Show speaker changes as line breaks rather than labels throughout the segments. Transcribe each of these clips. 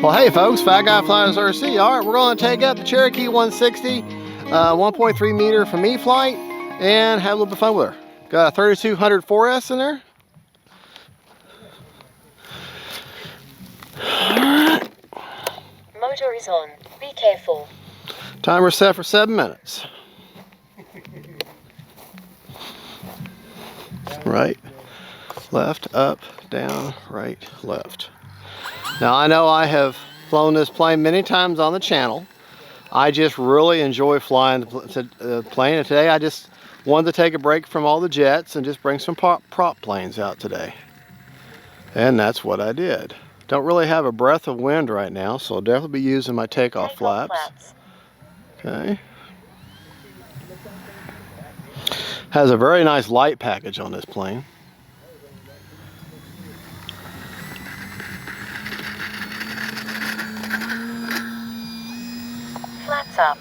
Well, hey folks, Fat Guy Flies RC. All right, we're going to take up the Cherokee 160, 1.3 meter from E-FLITE, and have a little bit of fun with her. Got a 3200 4S in there.
Motor is on. Be careful.
Timer set for 7 minutes. Right, left, up, down, right, left. Now I know I have flown this plane many times on the channel. I just really enjoy flying the plane, and today I just wanted to take a break from all the jets and just bring some prop planes out today. And that's what I did. Don't really have a breath of wind right now, so I'll definitely be using my takeoff flaps. Okay. Has a very nice light package on this plane.
Flaps up.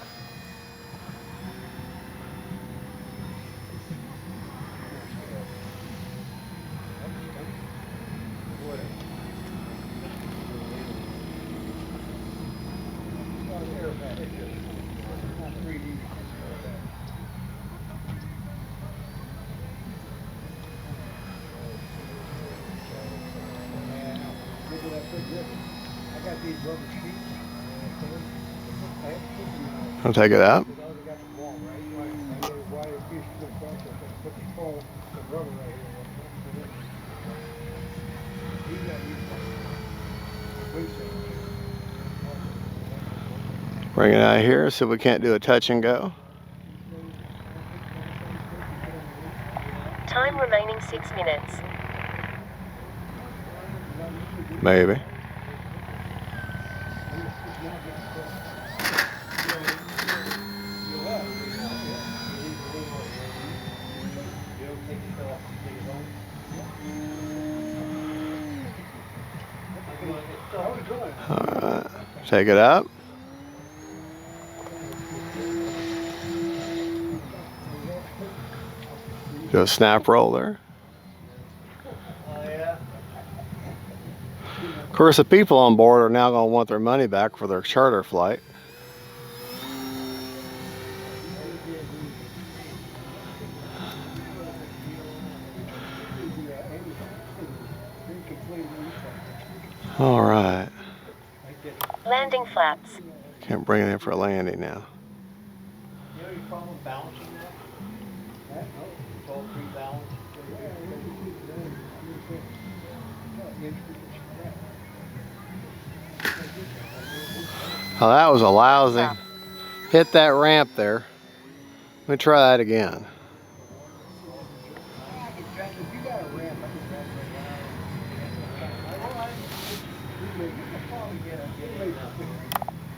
I'll take it out. Bring it out of here so we can't do a touch and go.
Time remaining 6 minutes.
Maybe. Alright, take it up. Do a snap roll there. Of course, the people on board are now going to want their money back for their charter flight. All right.
Landing flaps.
Can't bring it in for a landing now. Oh, that was a lousy. Hit that ramp there. Let me try that again.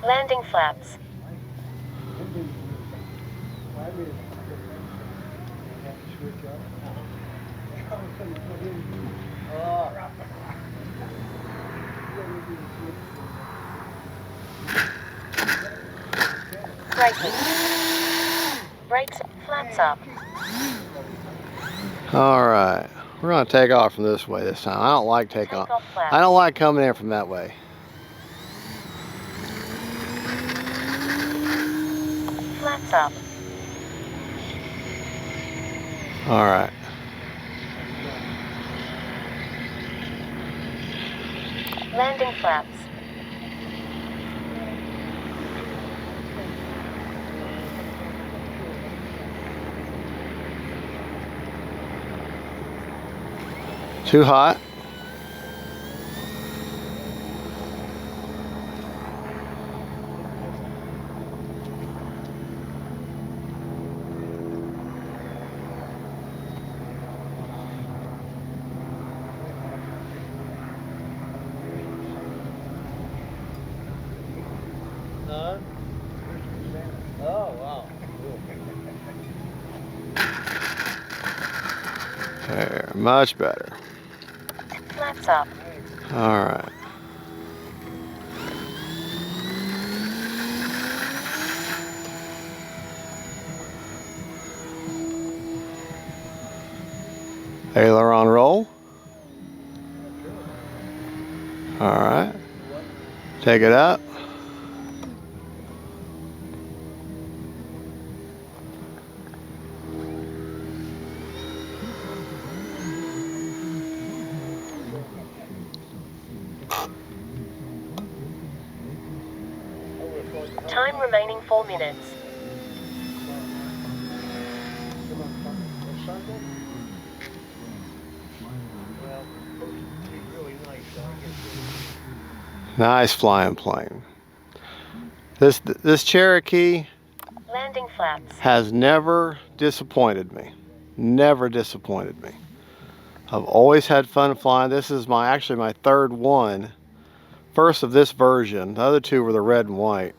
Landing flaps. Braking. Brakes. Flaps up.
All right, we're gonna take off from this way this time. I don't like taking off. I don't like coming in from that way.
Flaps up.
All right.
Landing flaps.
Too hot.
Oh, wow.
There, much better.
Flaps up.
All right. Aileron roll. All right. Take it up.
Time remaining 4 minutes.
Nice flying plane. This Cherokee
Landing flaps.
has never disappointed me. Never disappointed me. I've always had fun flying. This is actually my third one. First of this version. The other two were the red and white.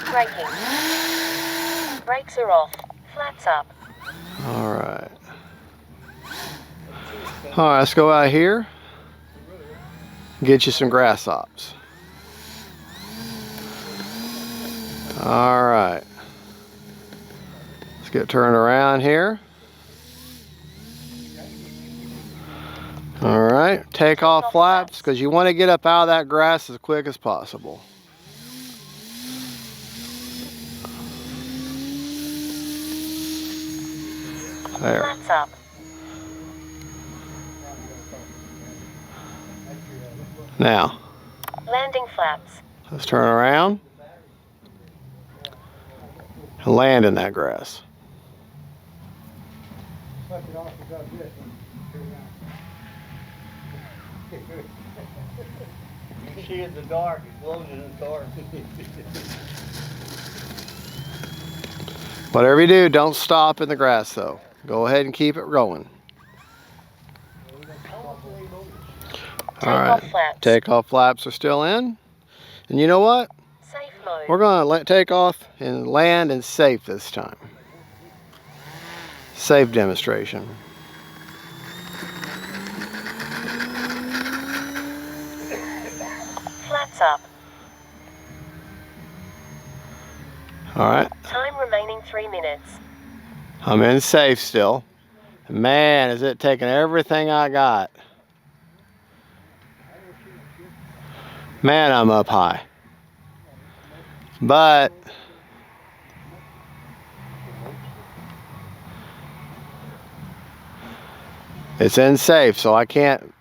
Braking. Brakes are off. Flaps up.
All right. All right, let's go out here. Get you some grass hops. All right. Let's get turned around here. All right, take off flaps because you want to get up out of that grass as quick as possible. There.
Flaps up.
Now,
Landing flaps.
let's turn around and land in that grass.
You see in the dark, it glows in the dark.
Whatever you do, don't stop in the grass though. Go ahead and keep it going. All right, takeoff flaps are still in. And you know what?
Safe mode.
We're going to take off and land in safe this time. Safe demonstration.
Flaps up.
All right,
Time remaining 3 minutes.
I'm in safe still. Man, is it taking everything I got. Man, I'm up high. But it's in safe, so I can't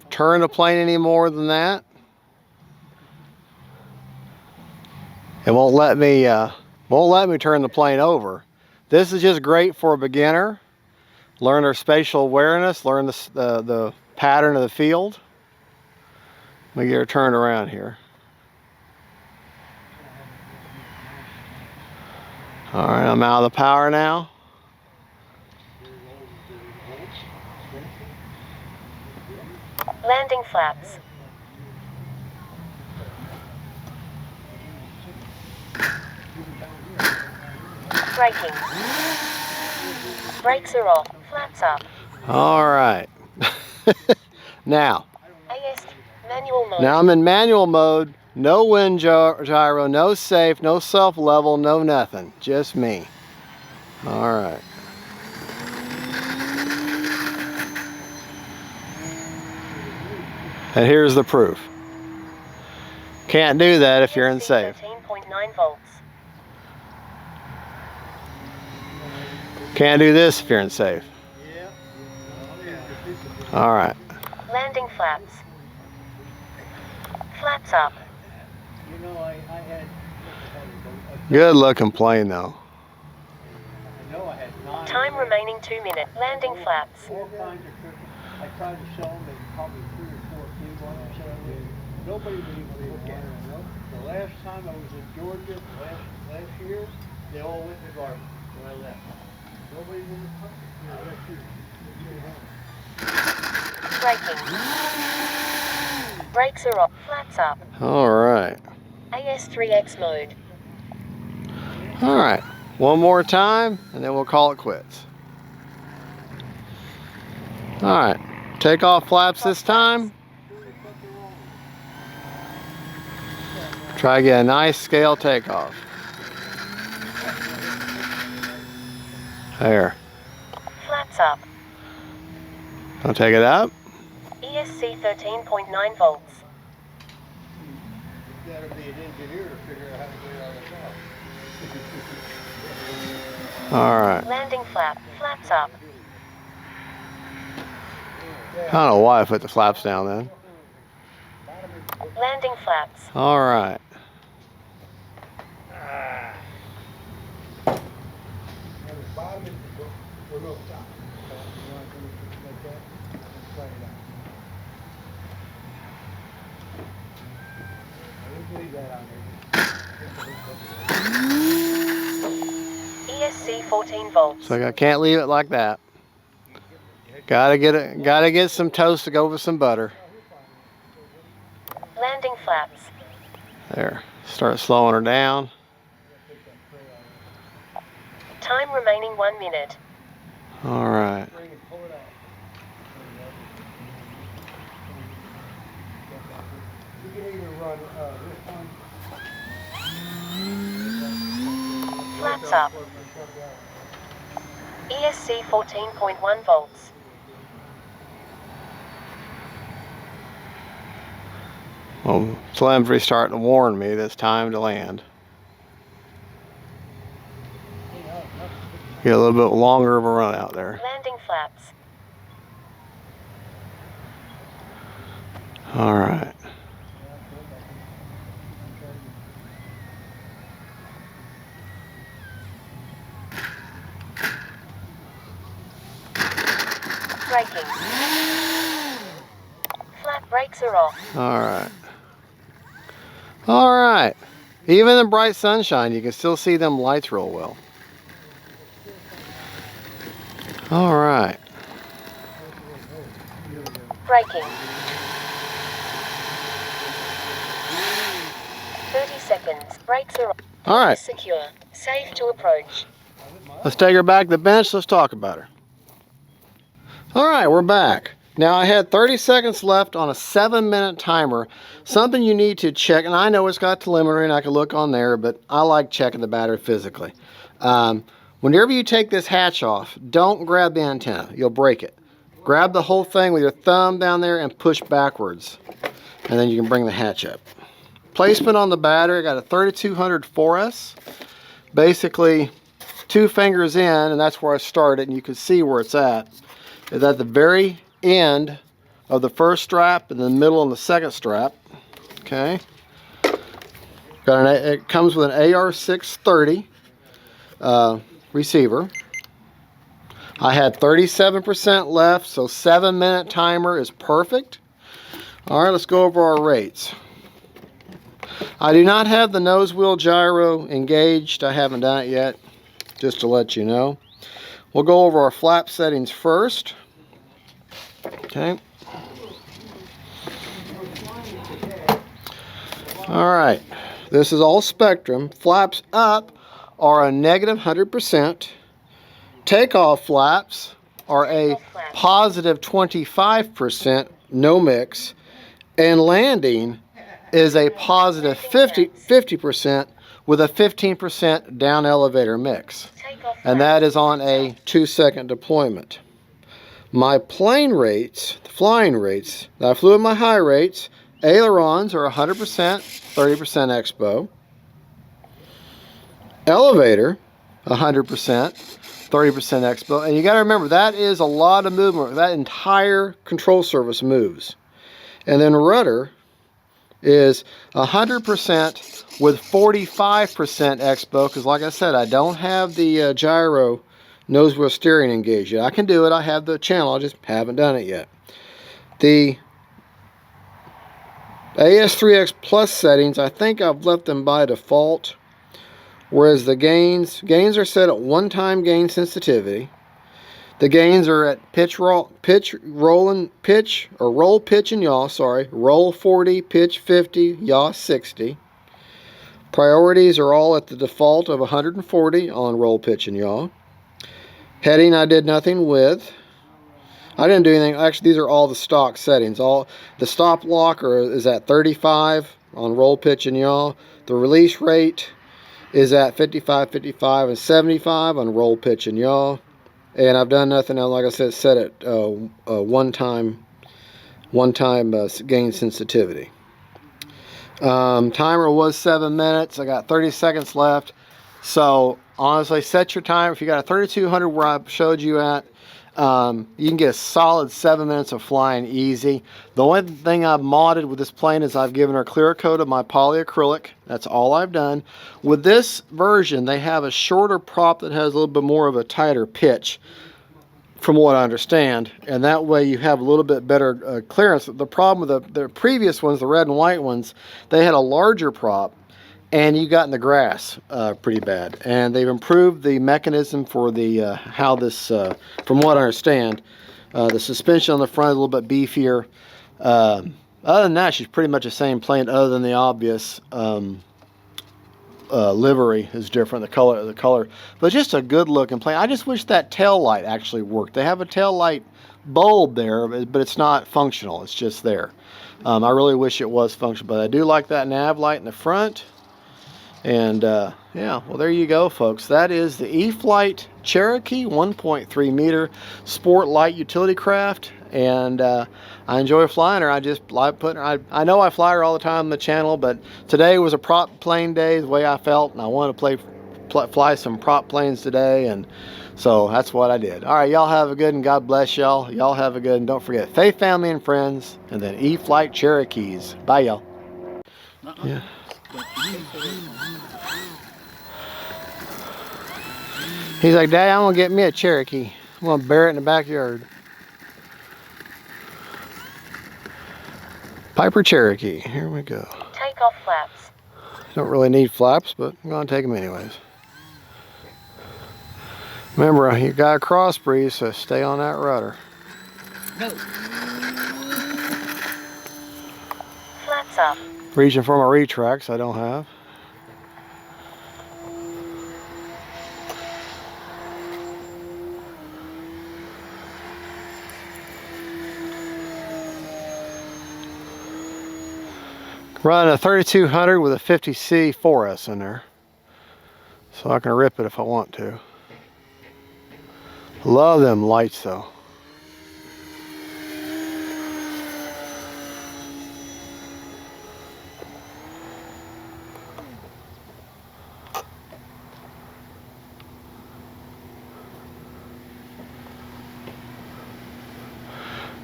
turn the plane any more than that. It won't let me turn the plane over. This is just great for a beginner. Learn their spatial awareness, learn the pattern of the field. Let me get her turned around here. All right, I'm out of the power now.
Landing flaps. Braking. Brakes are off. Flaps up.
All right. Now
Manual mode.
I'm in manual mode. No wind gyro, no safe, no self-level, no nothing. Just me. All right. And here's the proof. Can't do that if you're in safe.
13.9 volts.
Can't do this if you're in safe. All right.
Landing flaps. Flaps up.
You know, I had
Good looking plane though.
I know I had 9.
Time remaining 2 minutes. Landing flaps.
4 kinds of crickets. I tried to sell them, they probably 3 or 4 came on and said, nobody would even look at it. The last time I was in Georgia, last year, they all went in the garbage when I left. Nobody would touch it.
Braking. Brakes are off. Flaps up.
All right.
AS3X mode.
All right. One more time and then we'll call it quits. All right. Take off flaps this time. Try to get a nice scale takeoff. There.
Flaps up.
I'll take it up.
ESC 13.9 volts.
You gotta be an engineer to figure out how to get all this off.
All right.
Landing flap. Flaps up.
I don't know why I put the flaps down then.
Landing flaps.
All right.
ESC 14 volts.
So I can't leave it like that. Gotta get some toast to go with some butter.
Landing flaps.
There. Start slowing her down.
Time remaining 1 minute.
All right.
Flaps up. ESC 14.1 volts.
Well, telemetry starting to warn me that it's time to land. Get a little bit longer of a run out there.
Landing flaps.
All right.
Braking. Flat brakes are off.
All right. All right. Even in bright sunshine, you can still see them lights real well. All right.
Braking. 30 seconds. Brakes are off.
All right.
Secure. Safe to approach.
Let's take her back to the bench. Let's talk about her. All right, we're back. Now I had 30 seconds left on a 7-minute timer. Something you need to check, and I know it's got telemetry and I can look on there, but I like checking the battery physically. Whenever you take this hatch off, don't grab the antenna. You'll break it. Grab the whole thing with your thumb down there and push backwards, and then you can bring the hatch up. Placement on the battery, I got a 3200 4S. Basically, 2 fingers in, and that's where I started, and you can see where it's at. It's at the very end of the first strap and the middle of the second strap. Okay. It comes with an AR630 receiver. I had 37% left, so 7-minute timer is perfect. All right, let's go over our rates. I do not have the nose wheel gyro engaged. I haven't done it yet, just to let you know. We'll go over our flap settings first. Okay. All right. This is all Spektrum. Flaps up are a negative 100%. Takeoff flaps are a positive 25%, no mix. And landing is a positive 50% with a 15% down elevator mix. And that is on a 2-second deployment. My plane rates, the flying rates, I flew at my high rates. Ailerons are 100%, 30% expo. Elevator, 100%, 30% expo. And you got to remember, that is a lot of movement. That entire control surface moves. And then rudder is 100% with 45% expo, because like I said, I don't have the gyro nose wheel steering engaged yet. I can do it. I have the channel. I just haven't done it yet. The AS3X Plus settings, I think I've left them by default, whereas the gains are set at one-time gain sensitivity. The gains are at roll, pitch, and yaw, roll 40, pitch 50, yaw 60. Priorities are all at the default of 140 on roll, pitch, and yaw. Heading I did nothing with. I didn't do anything. Actually, these are all the stock settings. All the stop lock is at 35 on roll, pitch, and yaw. The release rate is at 55, 55, and 75 on roll, pitch, and yaw. And I've done nothing else. Like I said, set it one time gain sensitivity. Timer was 7 minutes. I got 30 seconds left. So honestly, set your time. If you got a 3200 where I showed you at, you can get a solid 7 minutes of flying easy. The only thing I've modded with this plane is I've given her clear coat of my polyacrylic. That's all I've done. With this version, they have a shorter prop that has a little bit more of a tighter pitch, from what I understand, and that way you have a little bit better clearance. The problem with the previous ones, the red and white ones, they had a larger prop, and you got in the grass pretty bad. And they've improved the mechanism for the how this, from what I understand, the suspension on the front is a little bit beefier. Other than that, she's pretty much the same plane, other than the obvious livery is different, the color, but just a good looking plane. I just wish that tail light actually worked. They have a tail light bulb there, but it's not functional. It's just there. I really wish it was functional, but I do like that nav light in the front. And yeah, well, there you go, folks. That is the E-FLITE Cherokee 1.3 meter sport light utility craft. And I enjoy flying her. I just like putting her. I know I fly her all the time on the channel, but today was a prop plane day, the way I felt, and I wanted to fly some prop planes today, and so that's what I did. All right, y'all have a good, and God bless y'all. Y'all have a good, and don't forget faith, family, and friends, and then E-FLITE Cherokees. Bye, y'all. Yeah. He's like, Dad, I'm gonna get me a Cherokee. I'm gonna bury it in the backyard. Piper Cherokee, here we go.
Take off flaps.
Don't really need flaps, but I'm gonna take them anyways. Remember, you got a cross breeze, so stay on that rudder.
No. Flaps up.
Reaching for my retracts I don't have. Running a 3200 with a 50C 4S in there, so I can rip it if I want to. Love them lights though.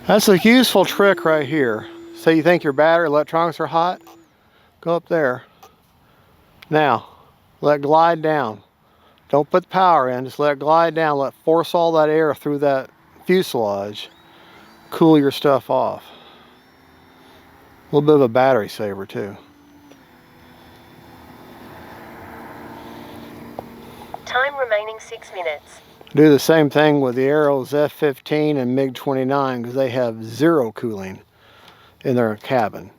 That's a useful trick right here. Say you think your battery electronics are hot, go up there. Now, let it glide down. Don't put the power in, just let it glide down. Let it force all that air through that fuselage. Cool your stuff off. A little bit of a battery saver too.
Time remaining 6 minutes.
Do the same thing with the Aeros F-15 and MiG-29 because they have zero cooling in their cabin.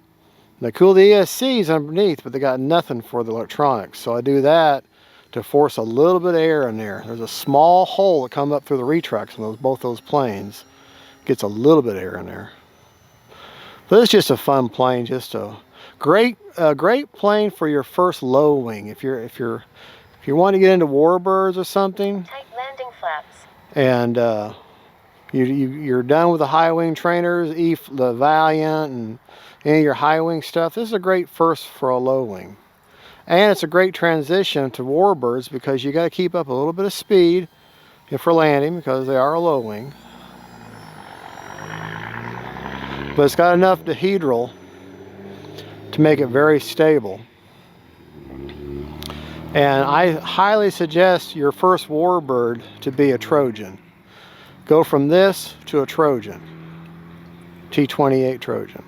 They cool the ESCs underneath, but they got nothing for the electronics. So I do that to force a little bit of air in there. There's a small hole that comes up through the retracts in both those planes. Gets a little bit of air in there. But it's just a fun plane, just a great plane for your first low wing. If you want to get into warbirds or something,
Take landing flaps.
and you're done with the high wing trainers, the Valiant, and any of your high wing stuff, this is a great first for a low wing. And it's a great transition to warbirds because you got to keep up a little bit of speed if we're landing because they are a low wing. But it's got enough dihedral to make it very stable. And I highly suggest your first warbird to be a Trojan. Go from this to a Trojan, T-28 Trojan.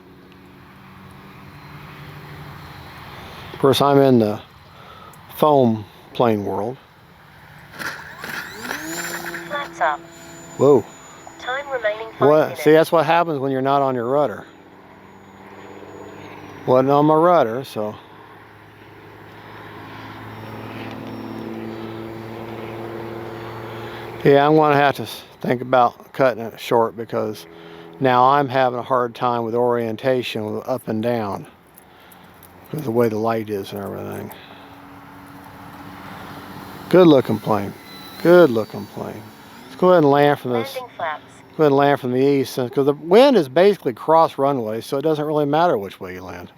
Of course, I'm in the foam plane world.
Flaps up.
Whoa.
Time remaining 5
What?
minutes.
See, that's what happens when you're not on your rudder. Wasn't on my rudder, so. Yeah, I'm gonna have to think about cutting it short because now I'm having a hard time with orientation with up and down because of the way the light is and everything. Good looking plane. Good looking plane. Let's go ahead and land from this.
Landing flaps.
Go ahead and land from the east, because the wind is basically cross runway, so it doesn't really matter which way you land.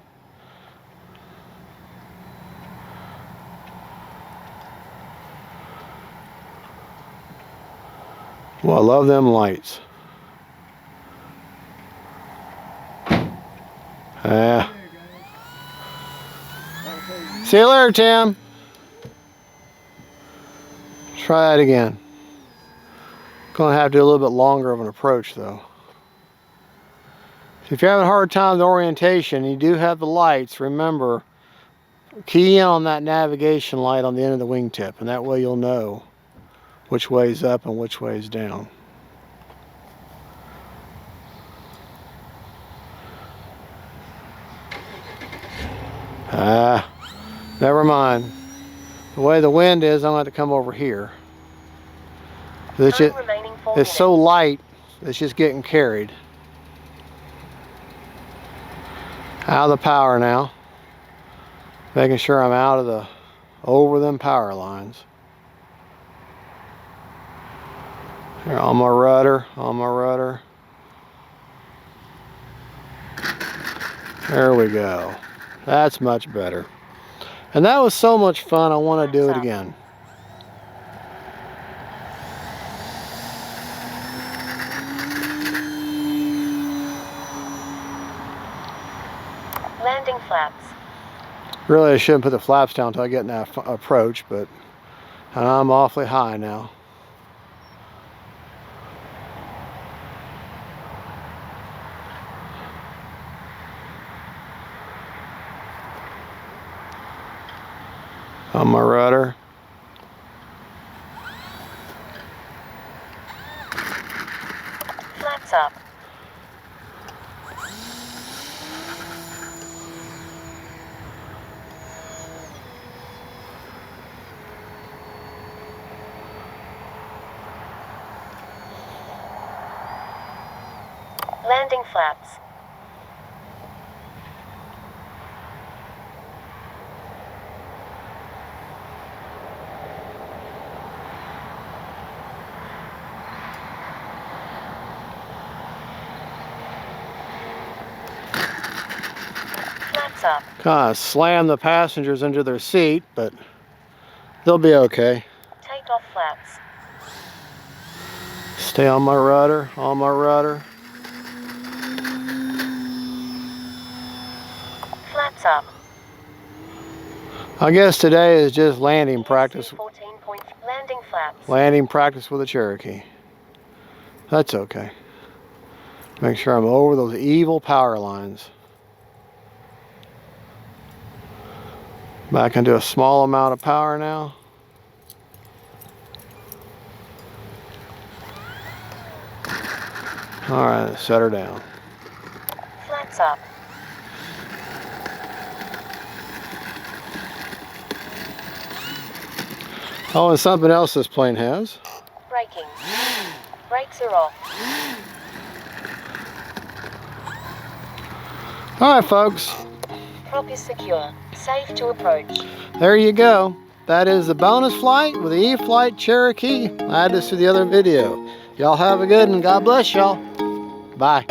Well, I love them lights. Yeah. See you later, Tim. Try that again. Gonna have to do a little bit longer of an approach though. If you're having a hard time with orientation, you do have the lights. Remember, key in on that navigation light on the end of the wingtip, and that way you'll know which way's up and which way's down. Never mind. The way the wind is, I'm going to have to come over here. It's so light, it's just getting carried. Out of the power now. Making sure I'm out of the, over them power lines. Here, on my rudder, on my rudder. There we go. That's much better. And that was so much fun, I want to do it again.
Landing flaps.
Really, I shouldn't put the flaps down until I get in that approach, but I'm awfully high now. On my rudder.
Flaps up. Landing flaps. Flaps up.
Kind of slam the passengers into their seat, but they'll be okay.
Take off flaps.
Stay on my rudder, on my rudder.
Flaps up.
I guess today is just landing practice.
14 point landing flaps.
Landing practice with a Cherokee. That's okay. Make sure I'm over those evil power lines. Back into a small amount of power now. All right, set her down.
Flaps up.
Oh, and something else this plane has.
Braking. Brakes are off.
All right, folks.
Prop is secure. Safe to approach.
There you go. That is the bonus flight with the E-FLITE Cherokee. I added this to the other video. Y'all have a good one. God bless y'all. Bye.